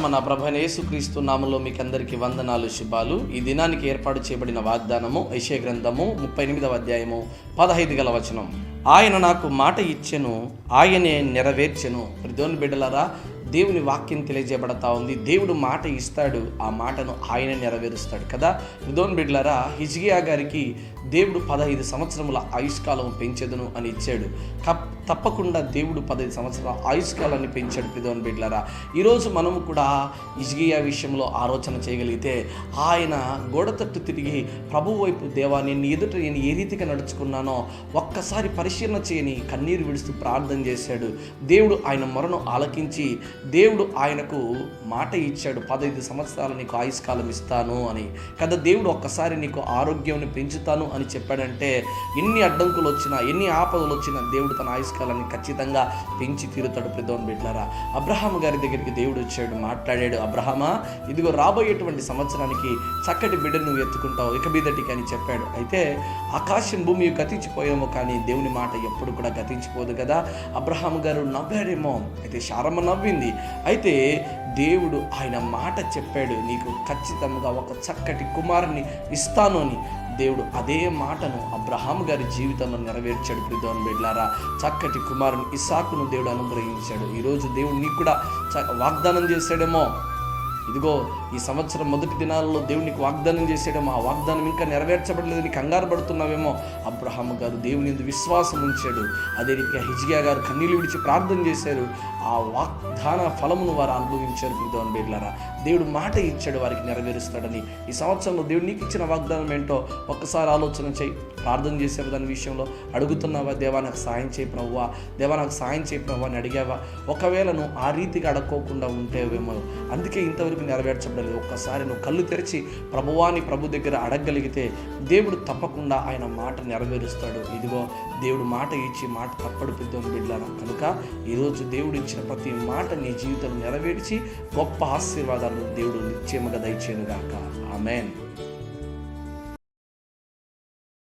మన ప్రభువైన యేసుక్రీస్తు నామములో మీకు అందరికీ వందనాలు, శుభాలు. ఈ దినానికి ఏర్పాటు చేయబడిన వాగ్దానము యెషయా గ్రంథము 38వ అధ్యాయము 15 వచనం. ఆయన నాకు మాట ఇచ్చెను, ఆయనే నెరవేర్చెను. దేవుని బిడ్డలారా, దేవుని వాక్యం తెలియజేయబడతా ఉంది. దేవుడు మాట ఇస్తాడు, ఆ మాటను ఆయన నెరవేరుస్తాడు కదా. దేవుని బిడ్డలారా, హిజ్కియా గారికి దేవుడు 15 సంవత్సరముల ఆయుష్కాలం పెంచెదను అని ఇచ్చాడు. తప్పకుండా దేవుడు 15 సంవత్సరాల ఆయుష్కాలాన్ని పెంచాడు. దేవుని బిడ్డలారా, ఈరోజు మనము కూడా హిజ్కియా విషయంలో ఆలోచన చేయగలిగితే, ఆయన గోడ తట్టు తిరిగి ప్రభు వైపు, దేవా నేను ఎదుట నేను ఏ రీతిగా నడుచుకున్నానో ఒక్కసారి పరిశీలన చేయని కన్నీరు విడుస్తూ ప్రార్థన చేశాడు. దేవుడు ఆయన మొరను ఆలకించి దేవుడు ఆయనకు మాట ఇచ్చాడు, 15 సంవత్సరాలు నీకు ఆయుష్కాలం ఇస్తాను అని కదా. దేవుడు ఒక్కసారి నీకు ఆరోగ్యాన్ని పెంచుతాను అని చెప్పాడంటే, ఎన్ని అడ్డంకులు వచ్చినా, ఎన్ని ఆపదలు వచ్చినా దేవుడు తన ఆయుష్కాలాన్ని ఖచ్చితంగా పెంచి తీరుతాడు. దేవుని బిడ్డలారా, అబ్రహాము గారి దగ్గరికి దేవుడు వచ్చాడు, మాట్లాడాడు. అబ్రహామా, ఇదిగో రాబోయేటువంటి సంవత్సరానికి చక్కటి బిడ్డను నువ్వు ఎత్తుకుంటావు ఇక మీదటికి అని చెప్పాడు. అయితే ఆకాశం భూమి గతించిపోయామో కానీ దేవుని మాట ఎప్పుడు కూడా గతించిపోదు కదా. అబ్రహాము గారు నవ్వాడేమో, అయితే శారమ్మ నవ్వింది. అయితే దేవుడు ఆయన మాట చెప్పాడు, నీకు ఖచ్చితంగా ఒక చక్కటి కుమారుని ఇస్తాను అని. దేవుడు అదే మాటను అబ్రహాము గారి జీవితంలో నెరవేర్చాడు. దేవుని బిడ్డలారా, చక్కటి కుమారుని ఇస్సాకును దేవుడు అనుగ్రహించాడు. ఈరోజు దేవుడు నీకు కూడా వాగ్దానం చేశాడేమో, ఇదిగో ఈ సంవత్సరం మొదటి దినాలలో దేవునికి వాగ్దానం చేసాడేమో, ఆ వాగ్దానం ఇంకా నెరవేర్చబడలేదని కంగారు పడుతున్నావేమో. అబ్రహాము గారు దేవుని యందు విశ్వాసం ఉంచాడు. అదే రీతిగా హిజ్కియా గారు కన్నీళ్లు విడిచి ప్రార్థన చేశారు. ఆ వాగ్దాన ఫలమును వారు అనుభవించారు. దేవుని బిడ్డలారా, దేవుడు మాట ఇచ్చాడు, వారికి నెరవేరుస్తాడని. ఈ సంవత్సరంలో దేవుడు నీకు ఇచ్చిన వాగ్దానం ఏంటో ఒక్కసారి ఆలోచన చేయి. ప్రార్థన చేసేవా దాని విషయంలో? అడుగుతున్నావా, దేవా నాకు సాయం చేయి ప్రభువా, దేవా నాకు సాయం చేయి ప్రభువా అని అడిగావా? ఒకవేళ నువ్వు ఆ రీతిగా అడక్కోకుండా ఉంటేవేమో, అందుకే ఇంతవరకు నెరవేర్చబడలేదు. ఒక్కసారి నువ్వు కళ్ళు తెరిచి ప్రభువాని ప్రభు దగ్గర అడగగలిగితే దేవుడు తప్పకుండా ఆయన మాట నెరవేరుస్తాడు. ఇదిగో దేవుడు మాట ఇచ్చి మాట తప్పడు. పెద్దోని బిడ్డలారా, కనుక ఈరోజు దేవుడు ఇచ్చిన ప్రతి మాట నీ జీవితంలో నెరవేర్చి గొప్ప ఆశీర్వాదాలు దేవుడు నిత్యముగా దయచేయును గాక. ఆమేన్.